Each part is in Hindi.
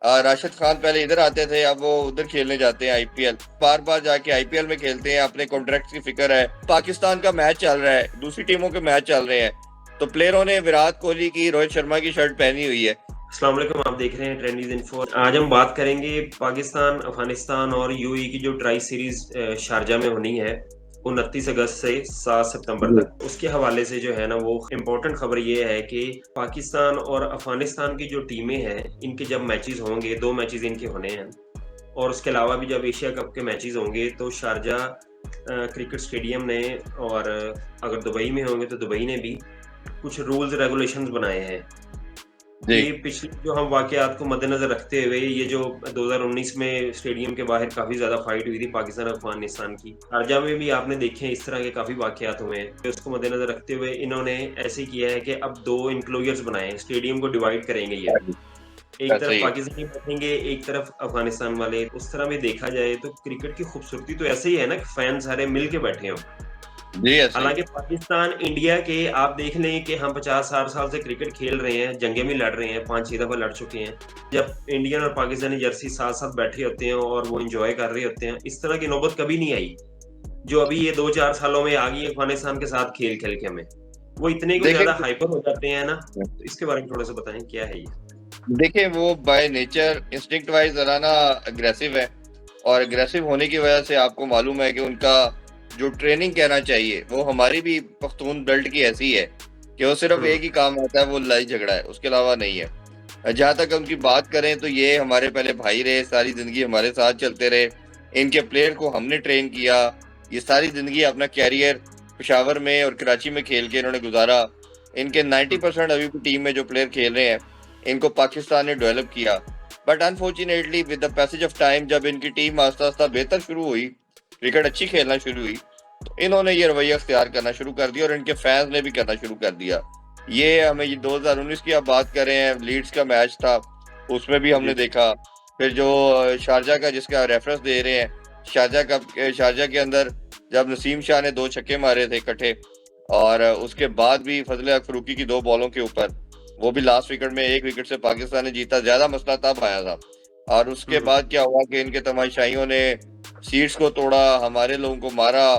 राशिद खान पहले इधर आते थे, अब वो उधर खेलने जाते हैं आईपीएल। बार बार जाके आईपीएल में खेलते हैं, अपने कॉन्ट्रैक्ट की फिक्र है। पाकिस्तान का मैच चल रहा है, दूसरी टीमों के मैच चल रहे हैं, तो प्लेयरों ने विराट कोहली की, रोहित शर्मा की शर्ट पहनी हुई है। अस्सलाम वालेकुम, आप देख रहे हैं ट्रेंडीज इन्फो। आज हम बात करेंगे पाकिस्तान, अफगानिस्तान और यूएई की जो ट्राई सीरीज शारजा में होनी है 29 अगस्त से 7 सितंबर जी। तक, उसके हवाले से जो है ना वो इम्पोर्टेंट खबर ये है कि पाकिस्तान और अफगानिस्तान की जो टीमें हैं इनके जब मैचेस होंगे, 2 मैचेस इनके होने हैं, और उसके अलावा भी जब एशिया कप के मैचेस होंगे तो शारजा क्रिकेट स्टेडियम ने, और अगर दुबई में होंगे तो दुबई ने भी कुछ रूल्स रेगुलेशंस बनाए हैं। जी। ये पिछले जो हम वाकयात को मद्देनजर रखते हुए, ये जो 2019 में स्टेडियम के बाहर काफी ज्यादा फाइट हुई थी पाकिस्तान और अफगानिस्तान की, शारजा में भी आपने देखे हैं इस तरह के काफी वाकयात हुए हैं, तो उसको मद्देनजर रखते हुए इन्होंने ऐसे किया है कि अब 2 इंक्लोजर्स बनाए हैं, स्टेडियम को डिवाइड करेंगे ये। एक तरफ सही है। पाकिस्तानी बैठेंगे, एक तरफ अफगानिस्तान वाले। उस तरह में देखा जाए तो क्रिकेट की खूबसूरती तो ऐसे ही है ना कि फैन सारे मिल के बैठे हों। जी, ऐसे ही हालांकि है। पाकिस्तान इंडिया के आप देख लें कि हम 50-60 साल से क्रिकेट खेल रहे हैं, जंगे में लड़ रहे हैं, 5-6 दफा लड़ चुके हैं। जब इंडियन और पाकिस्तानी जर्सी साथ साथ बैठे होते हैं और वो एंजॉय कर रहे होते हैं, इस तरह की नौबत कभी नहीं आई जो अभी ये 2-4 सालों में आ गई है अफगानिस्तान के साथ खेल खेल के। हमें वो इतने को ज्यादा देखिए हाइपर हो जाते हैं ना, तो इसके बारे में थोड़ा सा बताएं क्या है ये। देखिए वो बाय नेचर इंस्टिंक्ट वाइज जरा ना अग्रेसिव है, और अग्रेसिव होने की वजह से आपको मालूम है कि उनका जो ट्रेनिंग कहना चाहिए वो हमारी भी पख्तून बेल्ट की ऐसी है कि वो सिर्फ हम्म। एक ही काम आता है, वो लड़ाई झगड़ा है, उसके अलावा नहीं है। जहां तक उनकी बात करें तो ये हमारे पहले भाई रहे, सारी जिंदगी हमारे साथ चलते रहे। इनके प्लेयर को हमने ट्रेन किया, ये सारी जिंदगी अपना कैरियर पेशावर में और कराची में खेल के इन्होंने गुजारा। इनके 90% अभी भी टीम में जो प्लेयर खेल रहे हैं, इनको पाकिस्तान ने डेवलप किया। But unfortunately with the passage of time, जब इनकी टीम आस्ता आस्ता बेहतर शुरू हुई, क्रिकेट अच्छी खेलना शुरू हुई, तो इन्होंने ये रवैया अख्तियार करना शुरू कर दिया और इनके फैंस ने भी करना शुरू कर दिया। ये हमें ये 2019 की आप बात कर रहे हैं, लीड्स का मैच था, उसमें भी हमने जी। देखा। फिर जो शारजा का जिसका रेफरेंस दे रहे हैं, शारजा के अंदर जब नसीम शाह ने 2 छक्के मारे थे इकट्ठे, और उसके बाद भी फजल हक फरूकी की 2 बॉलों के ऊपर, वो भी लास्ट विकेट में 1 विकेट से पाकिस्तान ने जीता। ज्यादा मसला तब आया था। और उसके हम्म। बाद क्या हुआ कि इनके तमाशाइयों ने सीट्स को तोड़ा, हमारे लोगों को मारा,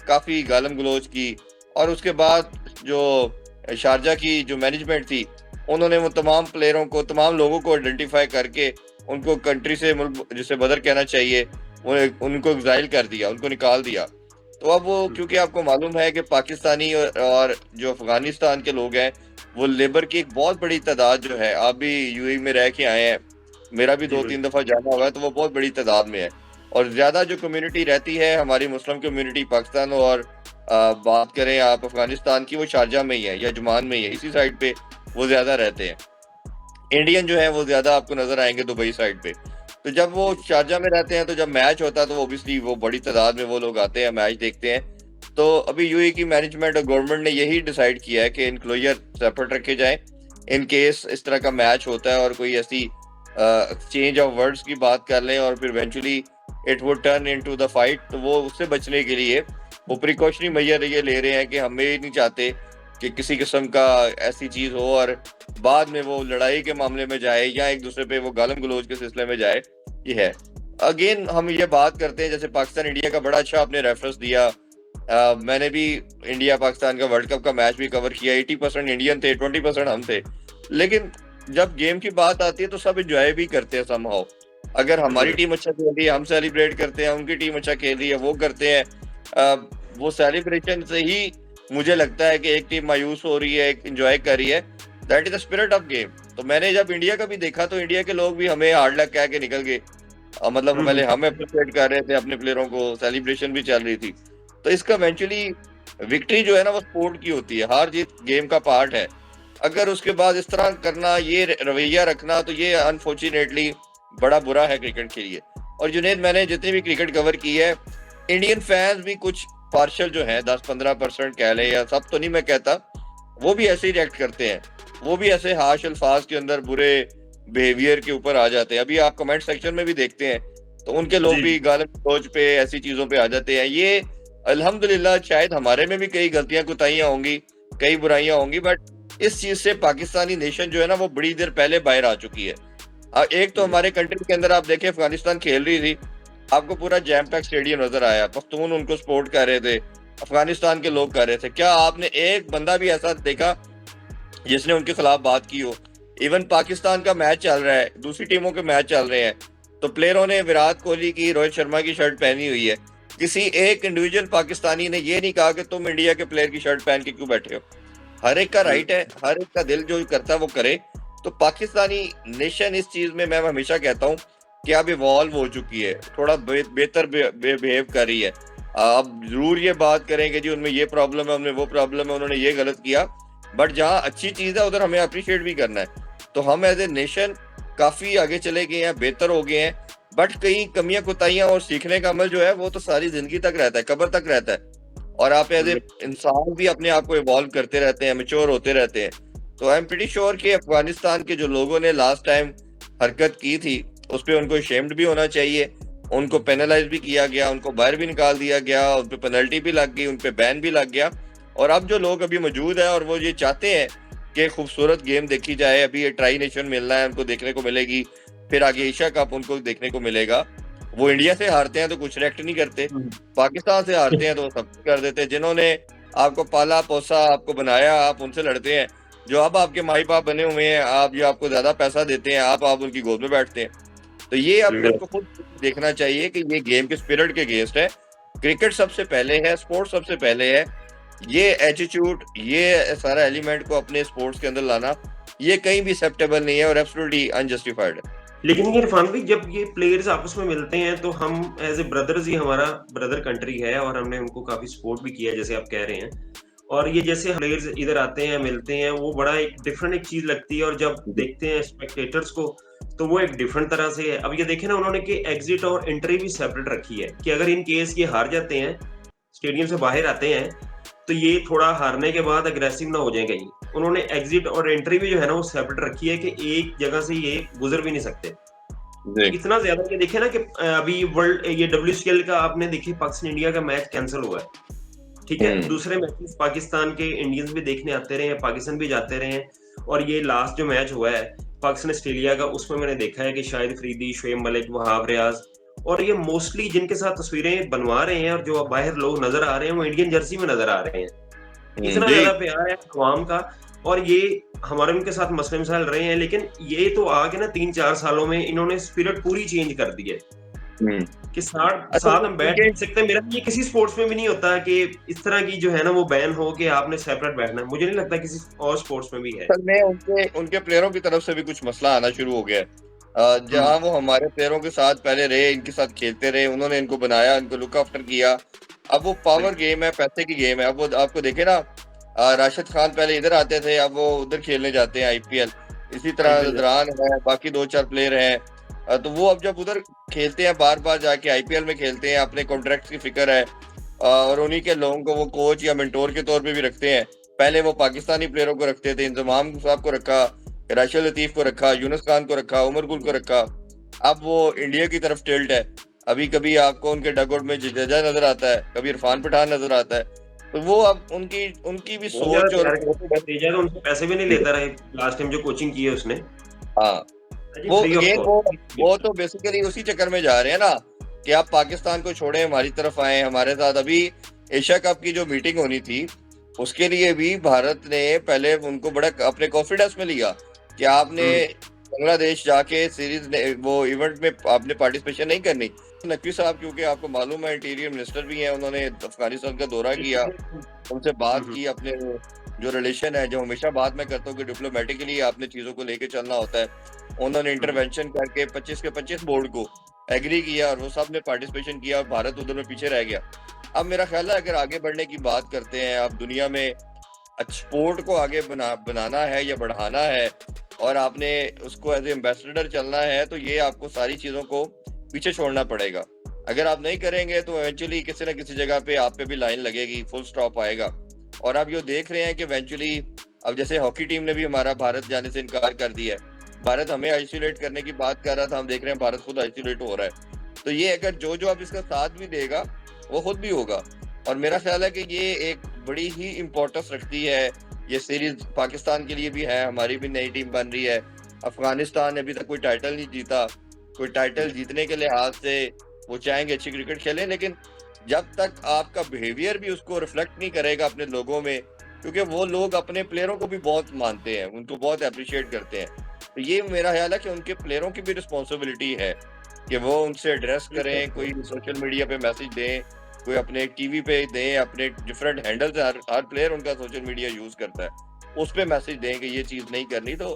काफी गालम गलोच की। और उसके बाद जो शारजा की जो मैनेजमेंट थी, उन्होंने वो तमाम प्लेयरों को, तमाम लोगों को आइडेंटिफाई करके उनको कंट्री से, मुल्क जिसे बदर कहना चाहिए, उनको एग्जाइल कर दिया, उनको निकाल दिया। तो अब वो, हम्म। क्योंकि आपको मालूम है कि पाकिस्तानी और जो अफगानिस्तान के लोग हैं, वो लेबर की एक बहुत बड़ी तादाद जो है, आप भी यूएई में रह के आए हैं, मेरा भी जी दो तीन बिल्कुल। दफा जाना हुआ है, तो वो बहुत बड़ी तादाद में है। और ज्यादा जो कम्युनिटी रहती है हमारी मुस्लिम कम्युनिटी पाकिस्तान, और बात करें आप अफगानिस्तान की, वो शारजा में ही है या जुमान में ही है, इसी साइड पे वो ज्यादा रहते हैं। इंडियन जो है वो ज्यादा आपको नजर आएंगे दुबई साइड पे। तो जब वो जी। शारजा में रहते हैं, तो जब मैच होता है तो ऑब्वियसली वो बड़ी तादाद में वो लोग आते हैं, मैच देखते हैं। तो अभी यूएई की मैनेजमेंट और गवर्नमेंट ने यही डिसाइड किया है कि इनक्लोजर सेपरेट रखे जाएं। इन केस इस तरह का मैच होता है और कोई ऐसी एक्सचेंज ऑफ वर्ड्स की बात कर लें और फिर eventually it would turn into the fight, तो वो उससे बचने के लिए वो प्रिकॉशनरी मेजर ये ले रहे हैं कि हम ये नहीं चाहते कि किसी किस्म का ऐसी चीज हो और बाद में वो लड़ाई के मामले में जाए या एक दूसरे पे वो गालम गलोच के सिलसिले में जाए। ये है। अगेन हम ये बात करते हैं, जैसे पाकिस्तान इंडिया का बड़ा अच्छा आपने रेफरेंस दिया। मैंने भी इंडिया पाकिस्तान का वर्ल्ड कप का मैच भी कवर किया। 80% इंडियन थे, 20% हम थे। लेकिन जब गेम की बात आती है तो सब एंजॉय भी करते हैं समहाउ। अगर हमारी बिल्कुल। टीम अच्छा खेल रही है हम सेलिब्रेट करते हैं, उनकी टीम अच्छा खेल रही है वो करते हैं। वो सेलिब्रेशन से ही मुझे लगता है कि एक टीम मायूस हो रही है, एक एंजॉय कर रही है। That is the spirit of game. तो मैंने जब इंडिया का भी देखा तो इंडिया के लोग भी हमें हार्ड लक कह के निकल गए। मतलब पहले हम अप्रिशिएट कर रहे थे अपने प्लेयरों को, सेलिब्रेशन भी चल रही थी। तो इसका इवेंचुअली विक्ट्री जो है ना वो स्पोर्ट की होती है, हार जीत गेम का पार्ट है। अगर उसके बाद इस तरह करना, ये रवैया रखना, तो ये अनफॉर्चुनेटली बड़ा बुरा है क्रिकेट के लिए। और जुनेद, मैंने जितनी भी क्रिकेट कवर की है, इंडियन फैंस भी कुछ पार्शल जो है, 10-15% कह लें, या सब तो नहीं मैं कहता, वो भी ऐसे ही रिएक्ट करते हैं। वो भी ऐसे हाश अल्फाज के अंदर बुरे बिहेवियर के ऊपर आ जाते हैं। अभी आप कमेंट सेक्शन में भी देखते हैं तो उनके लोग जी। भी गालिब सोच पे ऐसी चीजों पे आ जाते हैं। ये अल्हम्दुलिल्लाह शायद हमारे में भी कई गलतियां कुताहियां होंगी, कई बुराइयां होंगी, बट इस चीज से पाकिस्तानी नेशन जो है ना वो बड़ी देर पहले बाहर आ चुकी है। एक तो हमारे कंट्री के अंदर आप देखें अफगानिस्तान खेल रही थी, आपको पूरा जैम पैक स्टेडियम नजर आया, पख्तून उनको सपोर्ट कर रहे थे, अफगानिस्तान के लोग कर रहे थे। क्या आपने एक बंदा भी ऐसा देखा जिसने उनके खिलाफ बात की हो? इवन पाकिस्तान का मैच चल रहा है, दूसरी टीमों के मैच चल रहे हैं, तो प्लेयरों ने विराट कोहली की, रोहित शर्मा की शर्ट पहनी हुई है। किसी एक इंडिविजुअल पाकिस्तानी ने ये नहीं कहा कि तुम इंडिया के प्लेयर की शर्ट पहन के क्यों बैठे हो। हर एक का राइट है, हर एक का दिल जो करता है वो करे। तो पाकिस्तानी नेशन इस चीज में मैं हमेशा कहता हूँ कि अब इवॉल्व हो चुकी है, थोड़ा बेहतर बिहेव कर रही है। अब जरूर ये बात करें कि जी उनमें ये प्रॉब्लम है, उनमें वो प्रॉब्लम है, उन्होंने ये गलत किया, बट जहाँ अच्छी चीज है उधर हमें अप्रिशिएट भी करना है। तो हम एज ए नेशन काफी आगे चले गए हैं, बेहतर हो गए हैं, बट कई कमियां कुताहियां और सीखने का अमल जो है वो तो सारी जिंदगी तक रहता है, कब्र तक रहता है। और आप एज ए इंसान भी अपने आप को इवॉल्व करते रहते हैं, मेच्योर होते रहते हैं। तो आई एम प्रीटी श्योर कि अफगानिस्तान के जो लोगों ने लास्ट टाइम हरकत की थी उस पर उनको शेम्ड भी होना चाहिए, उनको पेनलाइज भी किया गया, उनको बाहर भी निकाल दिया गया, उन पर पेनल्टी भी लग गई, उन पर बैन भी लग गया। और अब जो लोग अभी मौजूद है और वो ये चाहते हैं कि खूबसूरत गेम देखी जाए, अभी ये ट्राई नेशन मिलना है उनको देखने को मिलेगी, फिर आगे एशिया कप उनको देखने को मिलेगा। वो इंडिया से हारते हैं तो कुछ रिएक्ट नहीं करते, पाकिस्तान से हारते हैं तो सब कुछ कर देते हैं। जिन्होंने आपको पाला पोसा, आपको बनाया, आप उनसे लड़ते हैं। जो अब आपके माई बाप बने हुए हैं, आप जो आपको ज्यादा पैसा देते हैं, आप उनकी गोद में बैठते हैं। तो ये आपको खुद देखना चाहिए कि ये गेम के स्पिरिट के अगेंस्ट है। क्रिकेट सबसे पहले है, स्पोर्ट्स सबसे पहले है। ये एटीट्यूड, ये सारा एलिमेंट को अपने स्पोर्ट्स के अंदर लाना, ये कहीं भी एक्सेप्टेबल नहीं है और एब्सोल्युटली अनजस्टिफाइड है। लेकिन ये इरफान भाई, जब ये प्लेयर्स आपस में मिलते हैं तो हम एज ए ब्रदर्स ही, हमारा ब्रदर कंट्री है और हमने उनको काफी सपोर्ट भी किया जैसे आप कह रहे हैं। और ये जैसे प्लेयर्स इधर आते हैं, मिलते हैं, वो बड़ा एक डिफरेंट एक चीज लगती है। और जब देखते हैं स्पेक्टेटर्स को तो वो एक डिफरेंट तरह से है। अब ये देखें ना, उन्होंने कि एग्जिट और एंट्री भी सेपरेट रखी है कि अगर इन केस ये हार जाते हैं, स्टेडियम से बाहर आते हैं, तो ये थोड़ा हारने के बाद अग्रेसिव ना हो जाए कहीं। उन्होंने एग्जिट और एंट्री भी जो है ना वो सेपरेट रखी है कि एक जगह से ये गुजर भी नहीं सकते। इतना ज्यादा ये देखे ना कि अभी वर्ल्ड ये WCL का आपने देखिए, पाकिस्तान इंडिया का मैच कैंसिल हुआ है, ठीक है। दूसरे मैचेस पाकिस्तान के इंडियंस भी देखने आते रहे हैं, पाकिस्तान भी जाते रहे हैं। और ये लास्ट जो मैच हुआ है पाकिस्तान ऑस्ट्रेलिया का, उसमें मैंने देखा है कि शाहिद अफरीदी, शोएब मलिक, वहाब रियाज, और ये मोस्टली जिनके साथ तस्वीरें बनवा रहे हैं और जो बाहर लोग नजर आ रहे हैं वो इंडियन जर्सी में नजर आ रहे हैं। इतना ज्यादा प्यार है अवाम का। और ये हमारे उनके साथ मसले मसाइल रहे हैं, लेकिन ये तो आगे ना 3-4 सालों में इन्होंने स्पिरिट पूरी चेंज कर दी है कि साथ हम बैठ नहीं सकते। मेरा ये किसी स्पोर्ट्स में भी नहीं होता कि इस तरह की जो है ना वो बैन हो कि आपने सेपरेट बैठना है। मुझे नहीं लगता किसी और स्पोर्ट्स में भी है। असल में उनके प्लेयरों की तरफ से भी कुछ मसला आना शुरू हो गया है। जहाँ वो हमारे प्लेयरों के साथ पहले रहे, इनके साथ खेलते रहे, उन्होंने इनको बनाया, इनको लुक आफ्टर किया। अब वो पावर गेम है, पैसे की गेम है। अब वो आपको देखे ना, राशिद खान पहले इधर आते थे, अब वो उधर खेलने जाते हैं IPL। इसी तरह रदरान है, बाकी 2-4 प्लेयर हैं, तो वो अब जब उधर खेलते हैं, बार बार जाके IPL में खेलते हैं, अपने कॉन्ट्रैक्ट की फिक्र है, और उन्हीं के लोगों को वो कोच या मेंटोर के तौर पे भी रखते हैं। पहले वो पाकिस्तानी प्लेयरों को रखते थे, इंजमाम साहब को रखा, राशिद लतीफ को रखा, यूनुस खान को रखा, उमर गुल को रखा। अब वो इंडिया की तरफ टिल्ट है। अभी कभी आपको उनके डगआउट में जडेजा नजर आता है, कभी इरफान पठान नजर आता है। तो वो अब उनकी भी सोच और जडेजा तो उनसे पैसे भी नहीं लेता रहे लास्ट टाइम जो कोचिंग की है उसने। हाँ, वो तो बेसिकली उसी चक्कर में जा रहे हैं ना कि आप पाकिस्तान को छोड़े, हमारी तरफ आए, हमारे साथ। अभी एशिया कप की जो मीटिंग होनी थी उसके लिए भी भारत ने पहले उनको बड़ा अपने कॉन्फिडेंस में लिया कि आपने बांग्लादेश जाके सीरीज वो इवेंट में आपने पार्टिसिपेशन नहीं करनी। नकवी साहब, क्योंकि आपको मालूम है इंटीरियर मिनिस्टर भी हैं, उन्होंने अफगानिस्तान का दौरा किया, उनसे बात की, अपने जो रिलेशन है, जो हमेशा बात में करता हूँ कि डिप्लोमेटिकली आपने चीजों को लेके चलना होता है, उन्होंने इंटरवेंशन करके 25 के 25 बोर्ड को एग्री किया और वो सब ने पार्टिसिपेशन किया और भारत उधर में पीछे रह गया। अब मेरा ख्याल है अगर आगे बढ़ने की बात करते हैं, आप दुनिया में स्पोर्ट को आगे बनाना है या बढ़ाना है और आपने उसको एज ए एम्बेसडर चलना है, तो ये आपको सारी चीजों को पीछे छोड़ना पड़ेगा। अगर आप नहीं करेंगे तो इवेंचुअली किसी ना किसी जगह पे आप पे भी लाइन लगेगी, फुल स्टॉप आएगा। और आप ये देख रहे हैं कि इवेंचुअली अब जैसे हॉकी टीम ने भी हमारा भारत जाने से इनकार कर दिया है। भारत हमें आइसोलेट करने की बात कर रहा था, हम देख रहे हैं भारत खुद आइसोलेट हो रहा है। तो ये अगर जो अब इसका साथ भी देगा वो खुद भी होगा। और मेरा ख्याल है कि ये एक बड़ी ही इम्पोर्टेंस रखती है। ये सीरीज पाकिस्तान के लिए भी है, हमारी भी नई टीम बन रही है, अफगानिस्तान ने अभी तक कोई टाइटल नहीं जीता। कोई टाइटल जीतने के लिहाज से वो चाहेंगे अच्छी क्रिकेट खेलें, लेकिन जब तक आपका बिहेवियर भी उसको रिफ्लेक्ट नहीं करेगा अपने लोगों में, क्योंकि वो लोग अपने प्लेयरों को भी बहुत मानते हैं, उनको बहुत एप्रिशिएट करते हैं। तो ये मेरा ख्याल है कि उनके प्लेयरों की भी रिस्पॉन्सिबिलिटी है कि वो उनसे एड्रेस करें, कोई सोशल मीडिया पे मैसेज दें, कोई अपने टीवी पे दें, अपने डिफरेंट हैंडल से हर प्लेयर उनका सोशल मीडिया यूज़ करता है। उस पे मैसेज दें कि ये चीज़ नहीं करनी, तो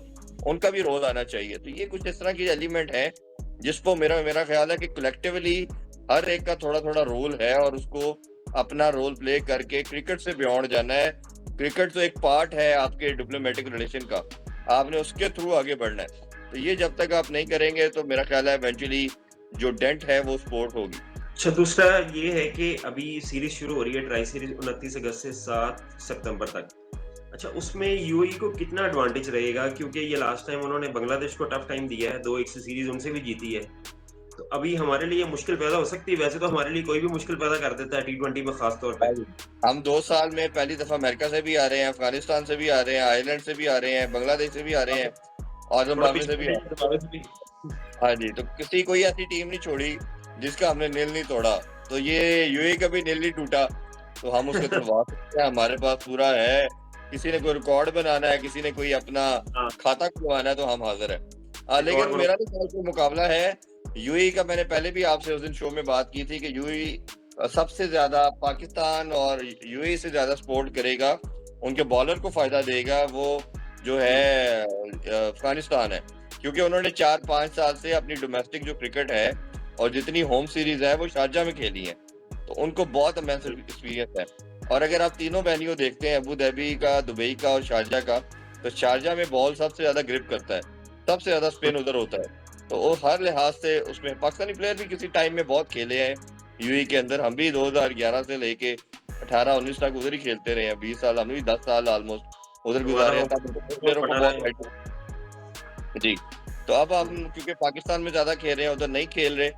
उनका भी रोल आना चाहिए। तो ये कुछ इस तरह की एलिमेंट हैं, जिसको मेरा मेरा ख्याल है कि कलेक्टिवली हर एक का थोड़ा-थोड़ा रोल है और उसको अपना रोल प्ले करके क्रिकेट से बियॉन्ड जाना है। क्रिकेट तो एक पार्ट है आपके डिप्लोमेटिक रिलेशन का, आपने उसके थ्रू आगे बढ़ना है। तो ये जब तक आप नहीं करेंगे तो मेरा ख्याल है इवेंचुअली जो डेंट है वो स्पोर्ट होगी। अच्छा, दूसरा ये है कि अभी सीरीज शुरू हो रही है, ट्राई सीरीज 29 अगस्त से 7 सितंबर तक। अच्छा, उसमें यूएई को कितना एडवांटेज रहेगा, क्योंकि ये लास्ट टाइम उन्होंने बांग्लादेश को टफ टाइम दिया है, 2-1 से सीरीज उनसे भी जीती है। तो अभी हमारे लिए मुश्किल पैदा हो सकती है। वैसे तो हमारे लिए कोई भी मुश्किल पैदा कर देता है टी20 में, खास तौर पे। हम 2 साल में पहली दफा अमेरिका से भी आ रहे हैं, अफगानिस्तान से भी आ रहे हैं, आयरलैंड से भी आ रहे हैं, बांग्लादेश से भी आ रहे हैं और थोड़ा जिम्बाब्वे से भी पिछले आ रहे हैं। हाँ जी, तो किसी कोई ऐसी टीम नहीं छोड़ी जिसका हमने नील नहीं तोड़ा। तो ये यूएई का भी नील नहीं टूटा, तो हम उसको तोड़वा सकते हैं, हमारे पास पूरा है। किसी ने कोई रिकॉर्ड बनाना है, किसी ने कोई अपना हाँ, खाता खुलवाना है, तो हम हाजिर हैं। रिकॉर्ड लेकिन बनो। मेरा तो ख्याल से मुकाबला है यूएई का। मैंने पहले भी आपसे उस दिन शो में बात की थी कि यूएई सबसे ज्यादा पाकिस्तान और यूएई से ज्यादा सपोर्ट करेगा, उनके बॉलर को फायदा देगा, वो जो है अफगानिस्तान है, क्योंकि उन्होंने 4-5 साल से अपनी डोमेस्टिक जो क्रिकेट है और जितनी होम सीरीज है वो शारजा में खेली है, तो उनको बहुत इमेंस एक्सपीरियंस है। और अगर आप तीनों वेन्यू देखते हैं, अबू धाबी का, दुबई का और शारजा का, तो शारजा में बॉल सबसे ज्यादा ग्रिप करता है, सबसे ज्यादा स्पिन उधर होता है। तो वो हर लिहाज से उसमें पाकिस्तानी प्लेयर भी किसी टाइम में बहुत खेले हैं यूएई के अंदर। हम भी 2011 से लेके 18-19 तक उधर ही खेलते रहे हैं, 20 साल, हमने भी 10 साल ऑलमोस्ट उधर गुजारे हैं। तब प्लेयरों को बहुत जी। तो अब हम क्योंकि पाकिस्तान में ज्यादा खेल रहे हैं, उधर नहीं खेल रहे,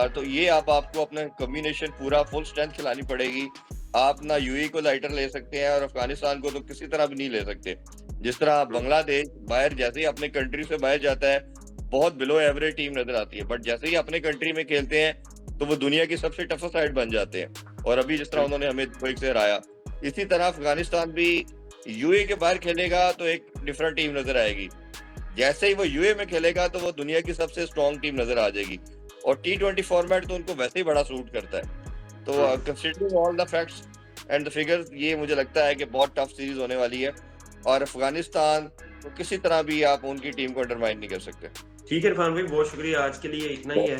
तो ये अब आपको अपना कॉम्बिनेशन पूरा फुल स्ट्रेंथ खिलानी पड़ेगी। आप ना यूएई को लाइटर ले सकते हैं और अफगानिस्तान को तो किसी तरह भी नहीं ले सकते। जिस तरह बांग्लादेश बाहर जैसे ही अपने कंट्री से बाहर जाता है, बहुत बिलो एवरेज टीम नजर आती है, बट जैसे ही अपने कंट्री में खेलते हैं तो वो दुनिया की सबसे टफेस्ट साइड बन जाते हैं। और अभी जिस तरह उन्होंने हमें 2-1 से हराया, इसी तरह अफगानिस्तान भी यूएई के बाहर खेलेगा तो एक डिफरेंट टीम नजर आएगी। जैसे ही वो यूए में खेलेगा तो वो दुनिया की सबसे स्ट्रॉन्ग टीम नजर आ जाएगी। और टी20 फॉर्मेट तो उनको वैसे ही बड़ा सूट करता है। तो considering all the facts and the figures, ये मुझे लगता है कि बहुत टफ सीरीज होने वाली है और अफगानिस्तान तो किसी तरह भी आप उनकी टीम को अंडरमाइन नहीं कर सकते। ठीक है इरफान भाई, बहुत शुक्रिया, आज के लिए इतना ही है।